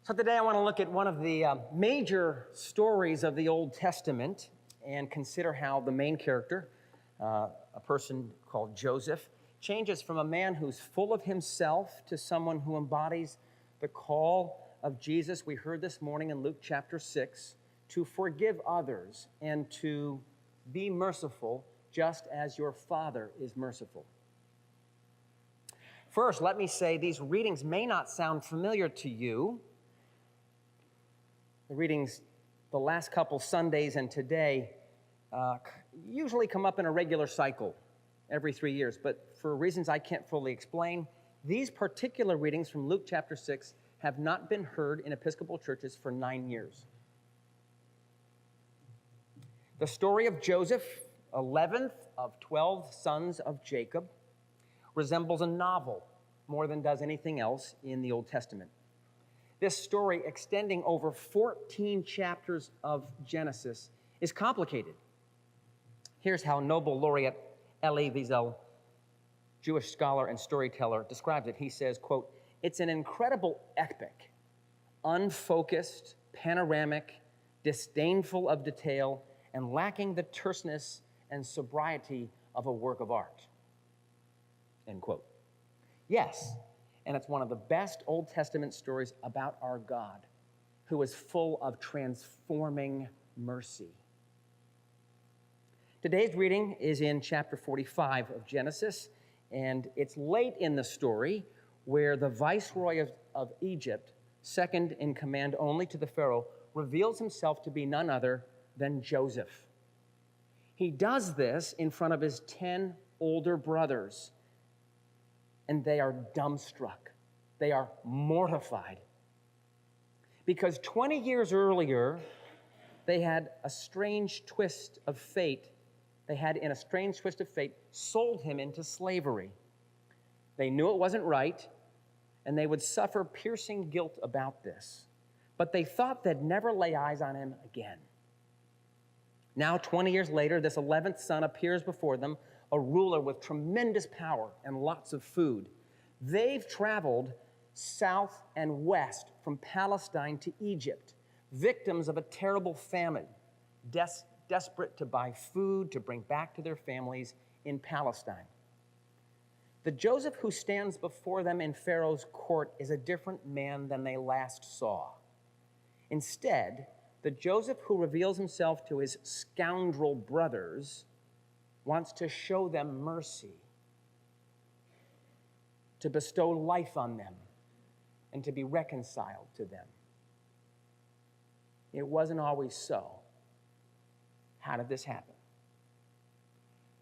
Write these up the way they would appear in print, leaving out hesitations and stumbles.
So today I want to look at one of the major stories of the Old Testament and consider how the main character, a person called Joseph, changes from a man who's full of himself to someone who embodies the call of Jesus we heard this morning in Luke chapter 6, to forgive others and to be merciful just as your Father is merciful. First, let me say these readings may not sound familiar to you. The readings the last couple Sundays and today usually come up in a regular cycle every 3 years, but for reasons I can't fully explain, these particular readings from Luke chapter 6 have not been heard in Episcopal churches for 9 years. The story of Joseph, 11th of 12 sons of Jacob, resembles a novel more than does anything else in the Old Testament. This story, extending over 14 chapters of Genesis, is complicated. Here's how Nobel laureate Elie Wiesel, Jewish scholar and storyteller, describes it. He says, quote, "It's an incredible epic, unfocused, panoramic, disdainful of detail, and lacking the terseness and sobriety of a work of art." End quote. Yes, and it's one of the best Old Testament stories about our God, who is full of transforming mercy. Today's reading is in chapter 45 of Genesis, and it's late in the story where the viceroy of Egypt, second in command only to the Pharaoh, reveals himself to be none other than Joseph. He does this in front of his 10 older brothers, and they are dumbstruck. They are mortified. Because 20 years earlier, they had in a strange twist of fate, sold him into slavery. They knew it wasn't right, and they would suffer piercing guilt about this. But they thought they'd never lay eyes on him again. Now, 20 years later, this 11th son appears before them, a ruler with tremendous power and lots of food. They've traveled south and west from Palestine to Egypt, victims of a terrible famine, desperate to buy food to bring back to their families in Palestine. The Joseph who stands before them in Pharaoh's court is a different man than they last saw. Instead, the Joseph who reveals himself to his scoundrel brothers wants to show them mercy, to bestow life on them, and to be reconciled to them. It wasn't always so. How did this happen?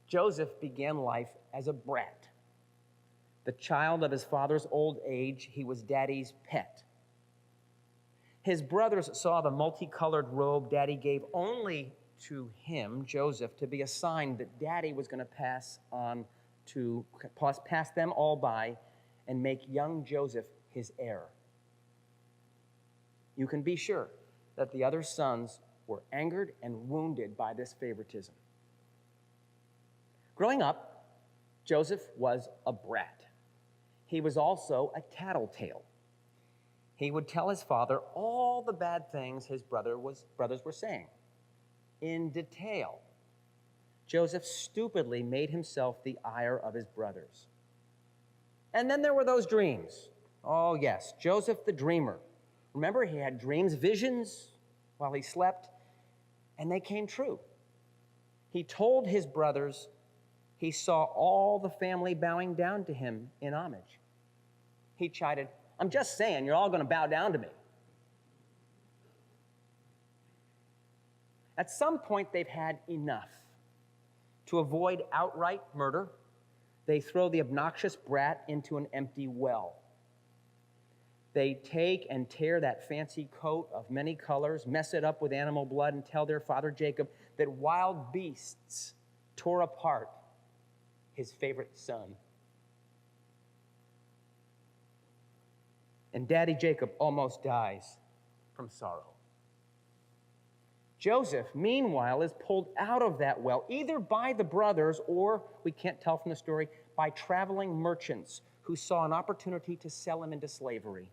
Joseph began life as a brat. The child of his father's old age, he was daddy's pet. His brothers saw the multicolored robe daddy gave only to him, Joseph, to be a sign that daddy was going to pass them all by and make young Joseph his heir. You can be sure that the other sons were angered and wounded by this favoritism. Growing up, Joseph was a brat. He was also a tattletale. He would tell his father all the bad things his brothers were saying. In detail, Joseph stupidly made himself the ire of his brothers. And then there were those dreams. Oh yes, Joseph the dreamer. Remember, he had dreams, visions while he slept, and they came true. He told his brothers he saw all the family bowing down to him in homage. He chided, "I'm just saying, you're all going to bow down to me." At some point, they've had enough. To avoid outright murder, they throw the obnoxious brat into an empty well. They take and tear that fancy coat of many colors, mess it up with animal blood, and tell their father Jacob that wild beasts tore apart his favorite son. And Daddy Jacob almost dies from sorrow. Joseph, meanwhile, is pulled out of that well, either by the brothers or, we can't tell from the story, by traveling merchants who saw an opportunity to sell him into slavery.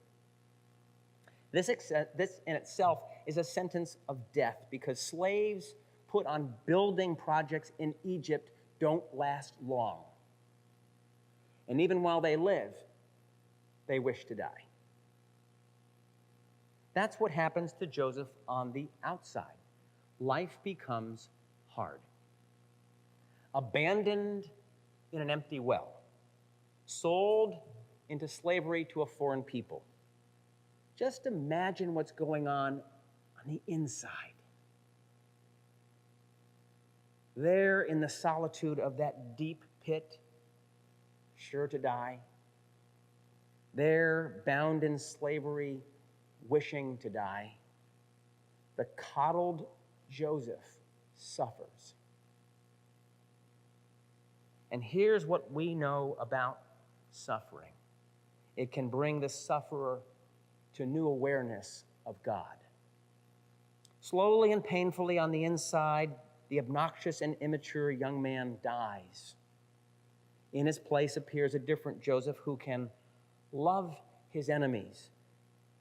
This in itself is a sentence of death because slaves put on building projects in Egypt don't last long. And even while they live, they wish to die. That's what happens to Joseph on the outside. Life becomes hard. Abandoned in an empty well. Sold into slavery to a foreign people. Just imagine what's going on the inside. There in the solitude of that deep pit, sure to die. There, bound in slavery, wishing to die. The coddled Joseph suffers. And here's what we know about suffering. It can bring the sufferer to new awareness of God. Slowly and painfully on the inside, the obnoxious and immature young man dies. In his place appears a different Joseph who can love his enemies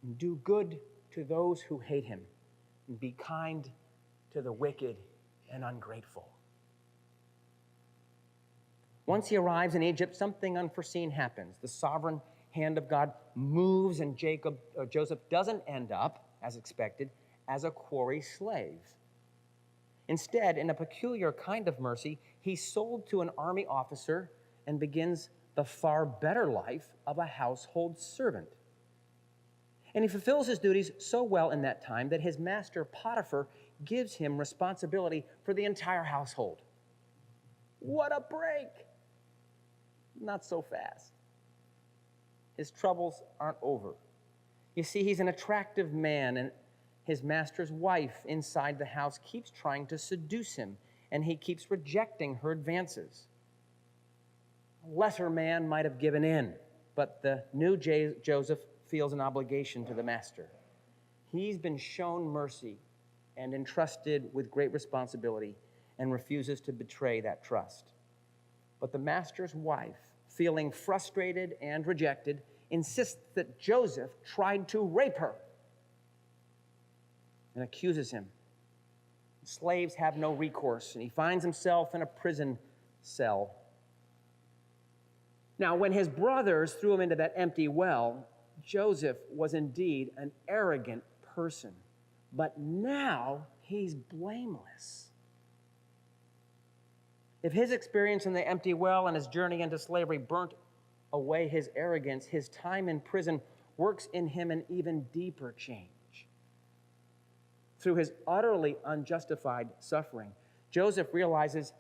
and do good to those who hate him and be kind to the wicked and ungrateful. Once he arrives in Egypt, something unforeseen happens. The sovereign hand of God moves, and Joseph doesn't end up, as expected, as a quarry slave. Instead, in a peculiar kind of mercy, he's sold to an army officer and begins the far better life of a household servant. And he fulfills his duties so well in that time that his master Potiphar gives him responsibility for the entire household. What a break! Not so fast. His troubles aren't over. You see, he's an attractive man, and his master's wife inside the house keeps trying to seduce him, and he keeps rejecting her advances. A lesser man might have given in, but the new Joseph feels an obligation to the master. He's been shown mercy and entrusted with great responsibility and refuses to betray that trust. But the master's wife, feeling frustrated and rejected, insists that Joseph tried to rape her and accuses him. Slaves have no recourse, and he finds himself in a prison cell. Now, when his brothers threw him into that empty well, Joseph was indeed an arrogant person, but now he's blameless. If his experience in the empty well and his journey into slavery burnt away his arrogance, his time in prison works in him an even deeper change. Through his utterly unjustified suffering, Joseph realizes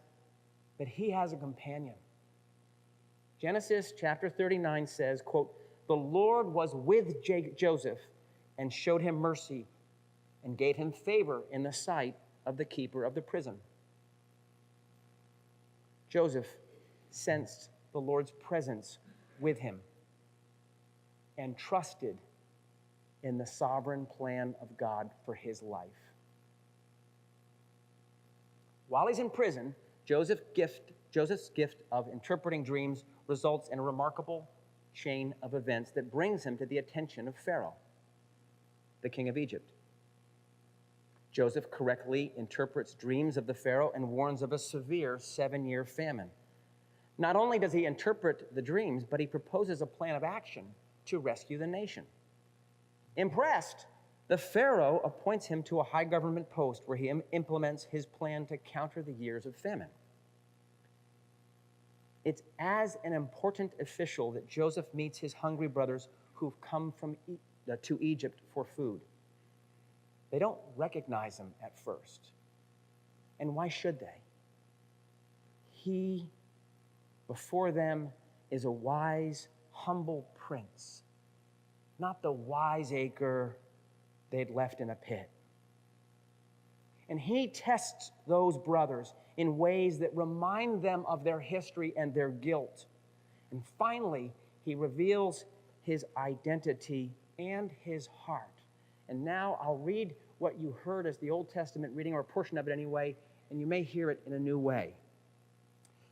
that he has a companion. Genesis chapter 39 says, quote, "The Lord was with Joseph and showed him mercy and gave him favor in the sight of the keeper of the prison." Joseph sensed the Lord's presence with him and trusted in the sovereign plan of God for his life. While he's in prison, Joseph's gift of interpreting dreams results in a remarkable chain of events that brings him to the attention of Pharaoh, the king of Egypt. Joseph correctly interprets dreams of the Pharaoh and warns of a severe 7-year famine. Not only does he interpret the dreams, but he proposes a plan of action to rescue the nation. Impressed, the Pharaoh appoints him to a high government post where he implements his plan to counter the years of famine. It's as an important official that Joseph meets his hungry brothers who've come to Egypt for food. They don't recognize him at first. And why should they? He, before them, is a wise, humble prince, not the wiseacre they'd left in a pit. And he tests those brothers in ways that remind them of their history and their guilt. And finally, he reveals his identity and his heart. And now I'll read what you heard as the Old Testament reading, or a portion of it anyway, and you may hear it in a new way.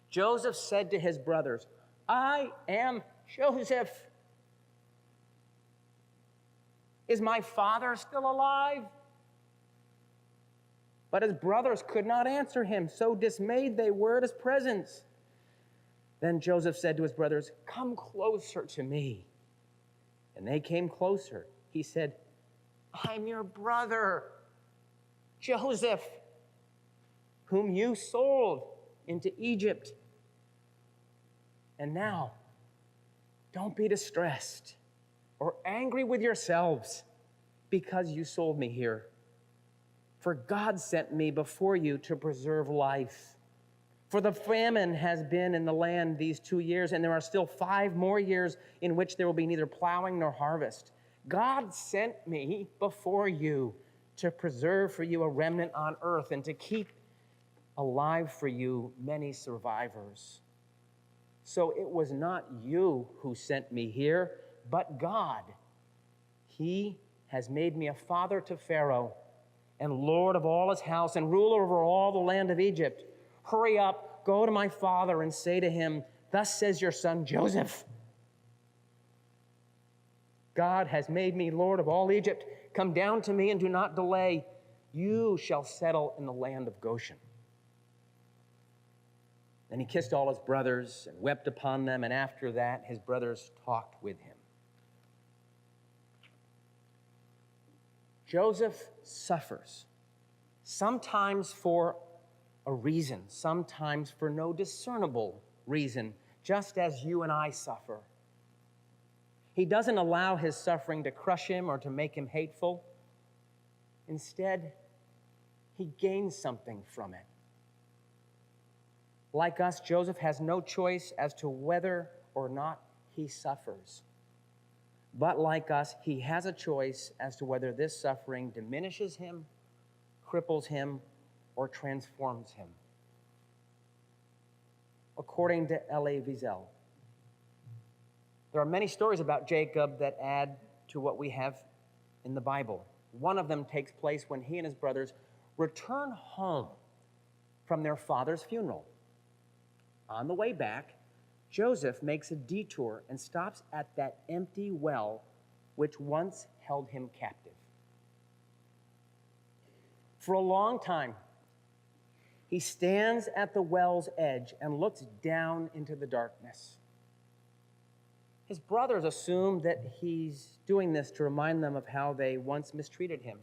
Joseph said to his brothers, "I am Joseph. Is my father still alive?" But his brothers could not answer him, so dismayed they were at his presence. Then Joseph said to his brothers, "Come closer to me." And they came closer. He said, "I'm your brother, Joseph, whom you sold into Egypt. And now, don't be distressed or angry with yourselves because you sold me here. For God sent me before you to preserve life. For the famine has been in the land these 2 years, and there are still 5 more years in which there will be neither plowing nor harvest. God sent me before you to preserve for you a remnant on earth and to keep alive for you many survivors. So it was not you who sent me here, but God. He has made me a father to Pharaoh and lord of all his house and ruler over all the land of Egypt. Hurry up, go to my father and say to him, 'Thus says your son Joseph, God has made me lord of all Egypt. Come down to me and do not delay. You shall settle in the land of Goshen.' Then he kissed all his brothers and wept upon them, and after that his brothers talked with him." Joseph suffers, sometimes for a reason, sometimes for no discernible reason, just as you and I suffer. He doesn't allow his suffering to crush him or to make him hateful. Instead, he gains something from it. Like us, Joseph has no choice as to whether or not he suffers. But like us, he has a choice as to whether this suffering diminishes him, cripples him, or transforms him. According to Elie Wiesel, there are many stories about Jacob that add to what we have in the Bible. One of them takes place when he and his brothers return home from their father's funeral. On the way back, Joseph makes a detour and stops at that empty well which once held him captive. For a long time, he stands at the well's edge and looks down into the darkness. His brothers assume that he's doing this to remind them of how they once mistreated him.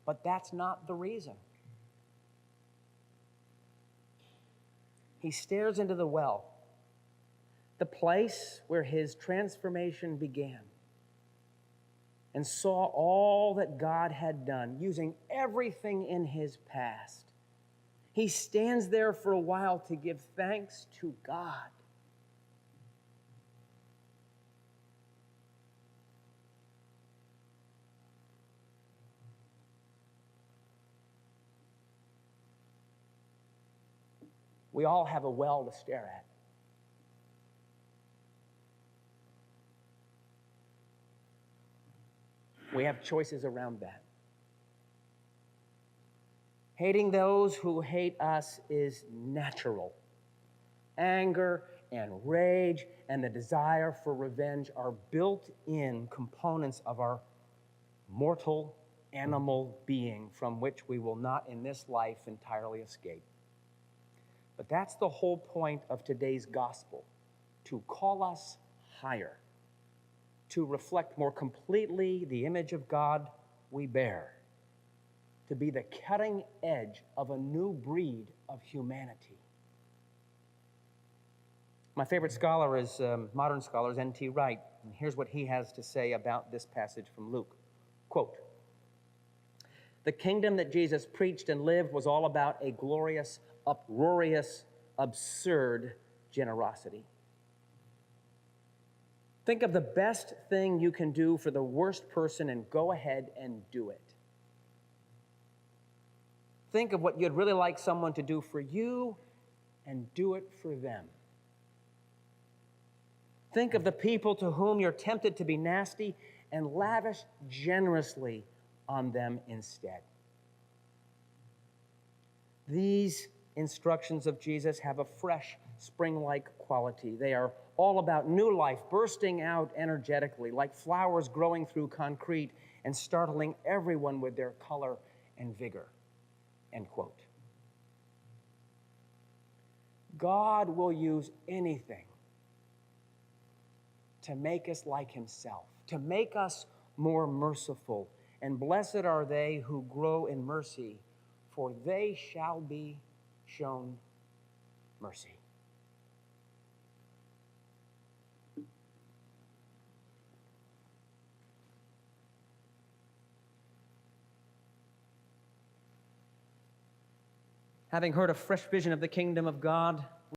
But that's not the reason. He stares into the well, the place where his transformation began, and saw all that God had done, using everything in his past. He stands there for a while to give thanks to God. We all have a well to stare at. We have choices around that. Hating those who hate us is natural. Anger and rage and the desire for revenge are built-in components of our mortal animal being from which we will not in this life entirely escape. But that's the whole point of today's gospel, to call us higher, to reflect more completely the image of God we bear, to be the cutting edge of a new breed of humanity. My favorite scholar is modern scholar is N.T. Wright, and here's what he has to say about this passage from Luke. Quote, "The kingdom that Jesus preached and lived was all about a glorious, uproarious, absurd generosity. Think of the best thing you can do for the worst person and go ahead and do it. Think of what you'd really like someone to do for you and do it for them. Think of the people to whom you're tempted to be nasty and lavish generously on them instead." These instructions of Jesus have a fresh spring-like quality. They are all about new life bursting out energetically, like flowers growing through concrete and startling everyone with their color and vigor. End quote. God will use anything to make us like himself, to make us more merciful. And blessed are they who grow in mercy, for they shall be shown mercy. Having heard a fresh vision of the kingdom of God,